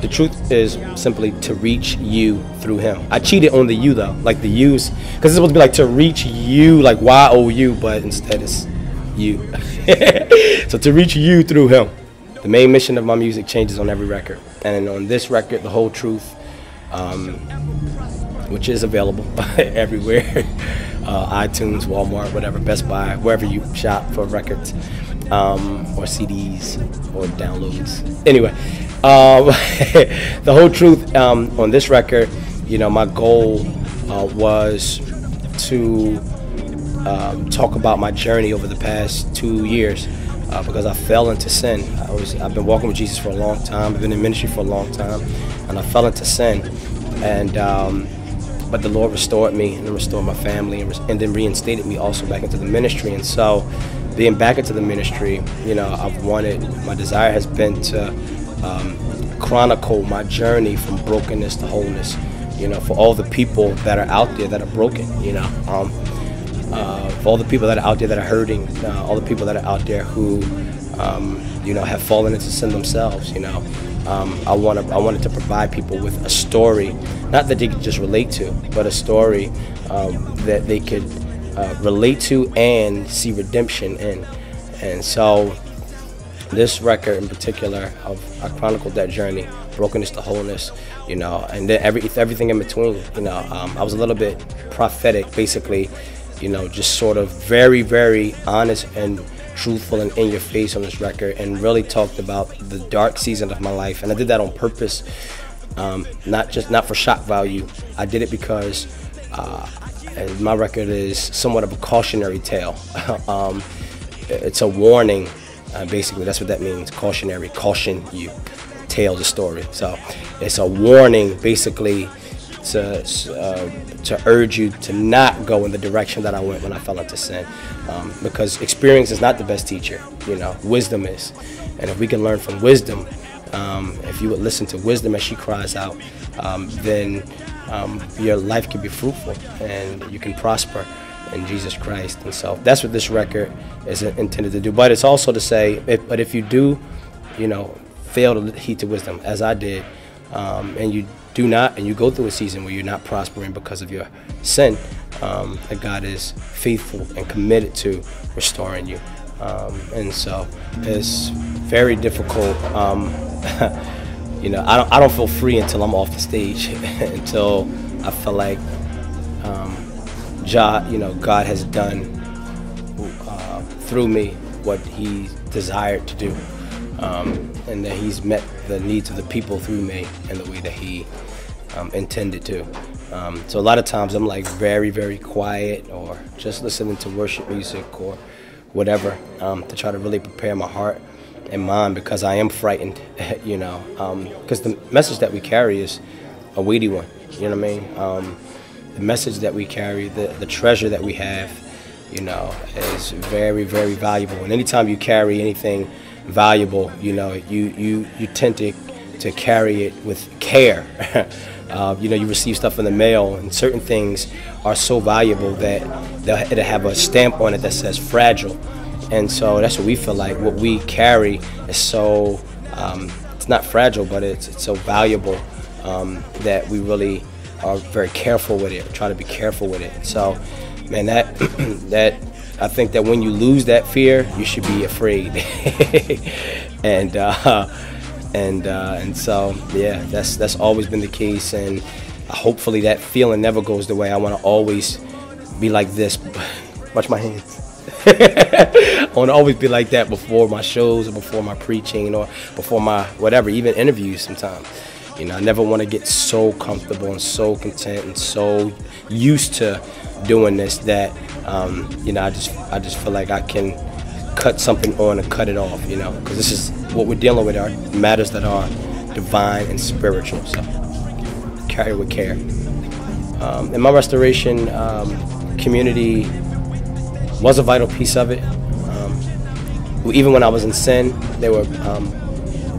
The truth is simply to reach you through him. I cheated on the you though, like the U's, because it's supposed to be like to reach you, like Y-O-U, but instead it's you. So to reach you through him. The main mission of my music changes on every record. And on this record, The Whole Truth, which is available everywhere, iTunes, Walmart, whatever, Best Buy, wherever you shop for records, or CDs, or downloads. Anyway, The Whole Truth, on this record, you know, my goal was to talk about my journey over the past 2 years, because I fell into sin. I've been walking with Jesus for a long time. I've been in ministry for a long time, and I fell into sin. And but the Lord restored me and restored my family, and then reinstated me also back into the ministry. And so, being back into the ministry, you know, my desire has been to chronicle my journey from brokenness to wholeness. You know, for all the people that are out there that are broken. You know, for all the people that are out there that are hurting, all the people that are out there who, you know, have fallen into sin themselves. You know, I wanted to provide people with a story, not that they could just relate to, but a story that they could relate to and see redemption in. And so, this record in particular, I chronicled that journey, brokenness to wholeness, you know, and then everything in between. You know, I was a little bit prophetic, basically, you know, just sort of very, very honest and truthful and in your face on this record, and really talked about the dark season of my life. And I did that on purpose, not for shock value. I did it because my record is somewhat of a cautionary tale. It's a warning. Basically, that's what that means. Cautionary, caution you, tell the story. So it's a warning, basically, to urge you to not go in the direction that I went when I fell into sin, because experience is not the best teacher. You know, wisdom is, and if we can learn from wisdom, if you would listen to wisdom as she cries out, then your life can be fruitful and you can prosper in Jesus Christ. And so that's what this record is intended to do. But it's also to say, if you do, you know, fail to heed to wisdom, as I did, and you do not, and you go through a season where you're not prospering because of your sin, that God is faithful and committed to restoring you. And so it's very difficult. You know, I don't feel free until I'm off the stage, until I feel like God has done through me what He desired to do, and that He's met the needs of the people through me in the way that He intended to. So a lot of times I'm like very, very quiet, or just listening to worship music or whatever, to try to really prepare my heart and mind, because I am frightened, you know, because the message that we carry is a weighty one, you know what I mean? The message that we carry, the treasure that we have, you know, is very, very valuable. And anytime you carry anything valuable, you know, you tend to carry it with care. You know, you receive stuff in the mail, and certain things are so valuable that it'll have a stamp on it that says fragile. And so that's what we feel like. What we carry is so, it's not fragile, but it's so valuable, that we really are very careful with it, try to be careful with it. So, man, that I think that when you lose that fear, you should be afraid. And so, yeah, that's always been the case, and hopefully that feeling never goes away. I want to always be like this. Watch my hands. I want to always be like that before my shows, or before my preaching, or before my whatever, even interviews sometimes. You know, I never want to get so comfortable and so content and so used to doing this that, you know, I just feel like I can cut something on and cut it off, you know, because this is what we're dealing with, are matters that are divine and spiritual. So carry with care. In my restoration, community was a vital piece of it. Even when I was in sin, they were,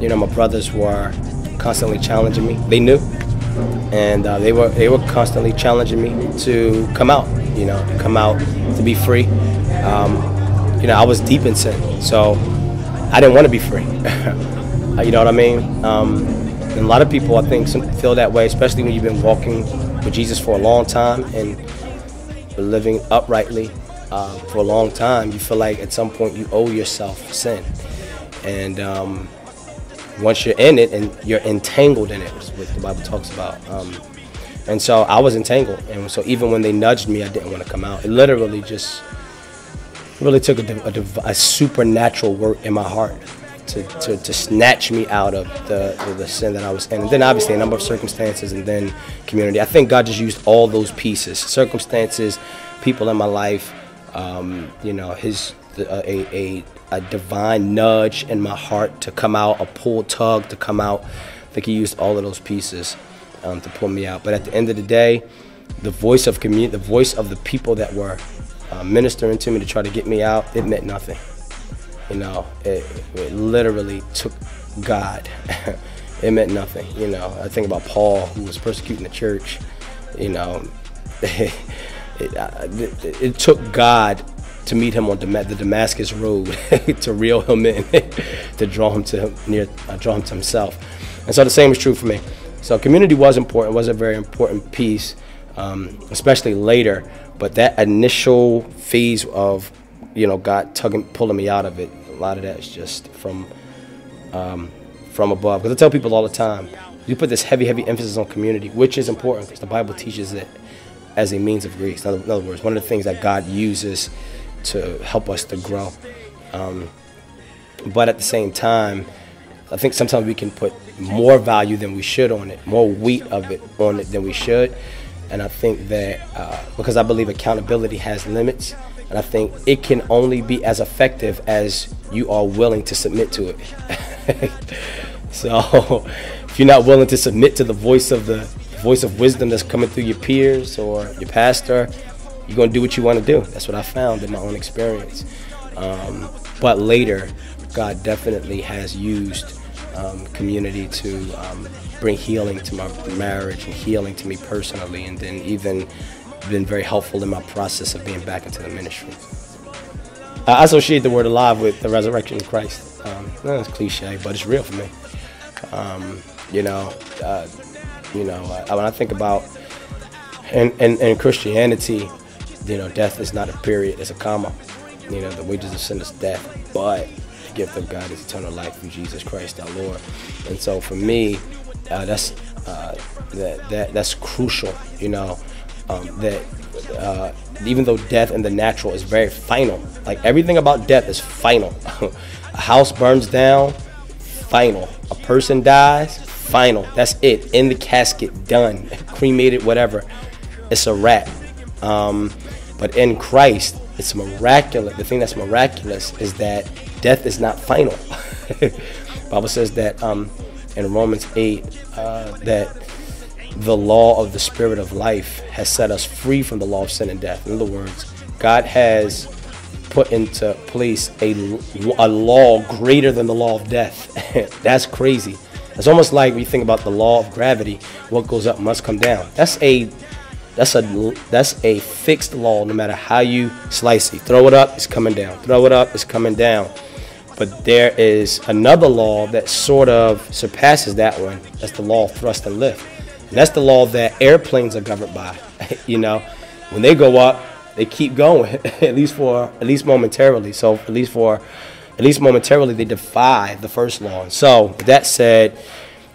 you know, my brothers were constantly challenging me. They knew, and they were constantly challenging me to come out, you know, to be free. You know, I was deep in sin, so I didn't want to be free. You know what I mean? And a lot of people, I think, feel that way, especially when you've been walking with Jesus for a long time and living uprightly for a long time. You feel like at some point you owe yourself sin. And once you're in it and you're entangled in it, which is what the Bible talks about. And so I was entangled. And so even when they nudged me, I didn't want to come out. It literally just really took a supernatural work in my heart to snatch me out of the sin that I was in. And then obviously a number of circumstances and then community. I think God just used all those pieces, circumstances, people in my life, you know, a divine nudge in my heart to come out, a pull tug to come out. I think he used all of those pieces to pull me out. But at the end of the day, the voice of community, the voice of the people that were ministering to me to try to get me out, it meant nothing. You know, it literally took God. It meant nothing. You know, I think about Paul, who was persecuting the church. You know, it took God to meet him on the Damascus road, to reel him in, to draw him to himself. And so the same is true for me. So community was important, was a very important piece, especially later. But that initial phase of, you know, God pulling me out of it, a lot of that is just from above. Because I tell people all the time, you put this heavy emphasis on community, which is important because the Bible teaches it as a means of grace. In other words, one of the things that God uses to help us to grow. But at the same time, I think sometimes we can put more value than we should on it, more weight of it on it than we should. And I think that because I believe accountability has limits, and I think it can only be as effective as you are willing to submit to it. So if you're not willing to submit to the voice of wisdom that's coming through your peers or your pastor, you're going to do what you want to do. That's what I found in my own experience. But later, God definitely has used community to bring healing to my marriage and healing to me personally, and then even been very helpful in my process of being back into the ministry. I associate the word alive with the resurrection of Christ. It's cliche, but it's real for me. When I think about in Christianity, you know, death is not a period, it's a comma. You know, the wages of sin is death, but the gift of God is eternal life through Jesus Christ our Lord. And so for me, that's crucial. You know, that even though death in the natural is very final, like everything about death is final. A house burns down, final. A person dies, final. That's it. In the casket, done. Cremated, whatever. It's a wrap. But in Christ, it's miraculous. The thing that's miraculous is that death is not final. The Bible says that in Romans 8 that the law of the Spirit of life has set us free from the law of sin and death. In other words, God has put into place a law greater than the law of death. That's crazy. It's almost like when you think about the law of gravity, what goes up must come down. That's a fixed law no matter how you slice it. Throw it up, it's coming down. Throw it up, it's coming down. But there is another law that sort of surpasses that one. That's the law of thrust and lift. And that's the law that airplanes are governed by. You know, when they go up, they keep going, at least momentarily. So at least momentarily, they defy the first law. And so with that said,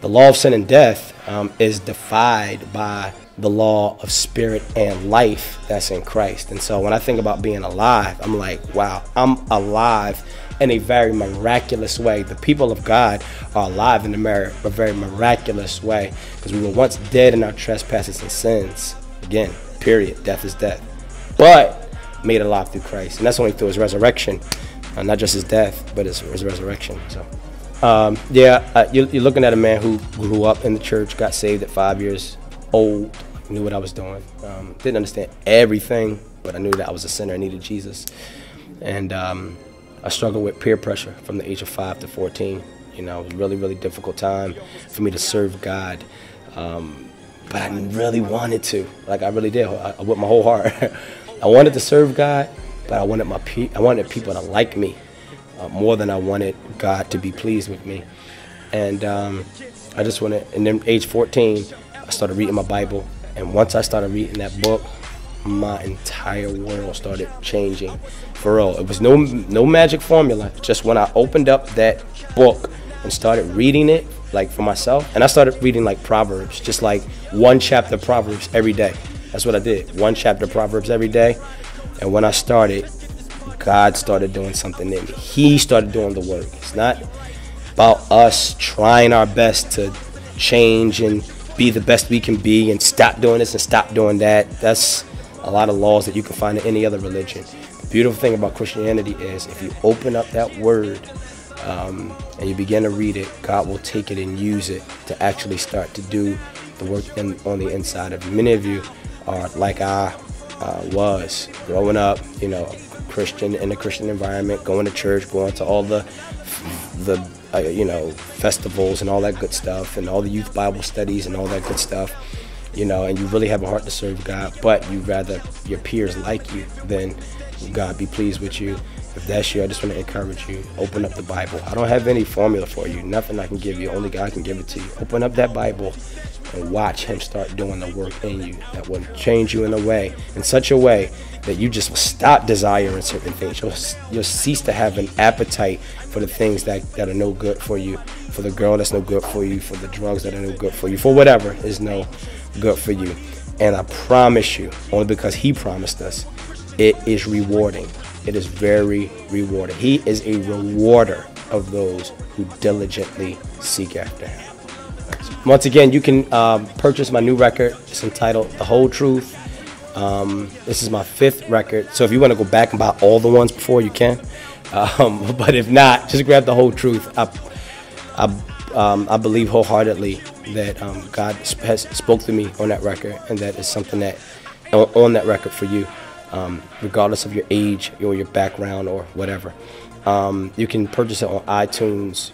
the law of sin and death is defied by the law of spirit and life that's in Christ. And so when I think about being alive, I'm like, wow, I'm alive in a very miraculous way. The people of God are alive in a very miraculous way, because we were once dead in our trespasses and sins. Again, period. Death is death. But made alive through Christ. And that's only through his resurrection. Not just his death, but his resurrection. So, you're looking at a man who grew up in the church, got saved at 5 years old, knew what I was doing. Didn't understand everything, but I knew that I was a sinner and needed Jesus. And I struggled with peer pressure from the age of 5 to 14. You know, it was a really, really difficult time for me to serve God. But I really wanted to. Like, I really did. With my whole heart. I wanted to serve God, but I wanted people to like me more than I wanted God to be pleased with me. And I just went in, and then age 14, I started reading my Bible. And once I started reading that book, my entire world started changing. For real, it was no magic formula. Just when I opened up that book and started reading it, like for myself, and I started reading like Proverbs, just like one chapter of Proverbs every day. That's what I did, one chapter of Proverbs every day. And when I started, God started doing something in me. He started doing the work. It's not about us trying our best to change and be the best we can be and stop doing this and stop doing that. That's a lot of laws that you can find in any other religion. The beautiful thing about Christianity is if you open up that word and you begin to read it, God will take it and use it to actually start to do the work on the inside of you. Many of you are like I was growing up, you know, Christian, in a Christian environment, going to church, going to all the you know, festivals and all that good stuff, and all the youth Bible studies and all that good stuff, you know, and you really have a heart to serve God, but you rather your peers like you than God be pleased with you. If that's you, I just want to encourage you, open up the Bible. I don't have any formula for you, nothing I can give you, only God can give it to you. Open up that Bible and watch him start doing the work in you that will change you in such a way that you just will stop desiring certain things. You'll cease to have an appetite for the things that are no good for you, for the girl that's no good for you, for the drugs that are no good for you, for whatever is no good for you. And I promise you, only because he promised us, it is rewarding. It is very rewarding. He is a rewarder of those who diligently seek after him. Once again, you can purchase my new record. It's entitled The Whole Truth. This is my 5th record, so if you want to go back and buy all the ones before, you can. But if not, just grab The Whole Truth. I believe wholeheartedly that God has spoke to me on that record, and that is something that on that record for you, regardless of your age or your background or whatever. You can purchase it on iTunes.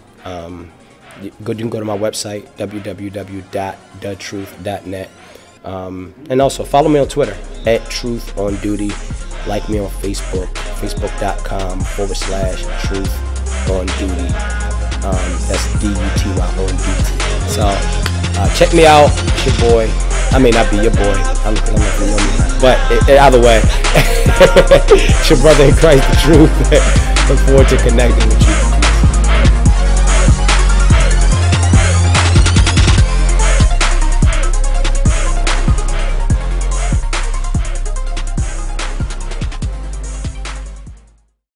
You can go to my website, www.TheTruth.net. And also follow me on Twitter @TruthOnDuty. Like me on Facebook, facebook.com/TruthOnDuty. That's DUTYONDT. So check me out. It's your boy. I may not be your boy. I'm not gonna know me, but either way, it's your brother in Christ, The Truth. Look forward to connecting with you.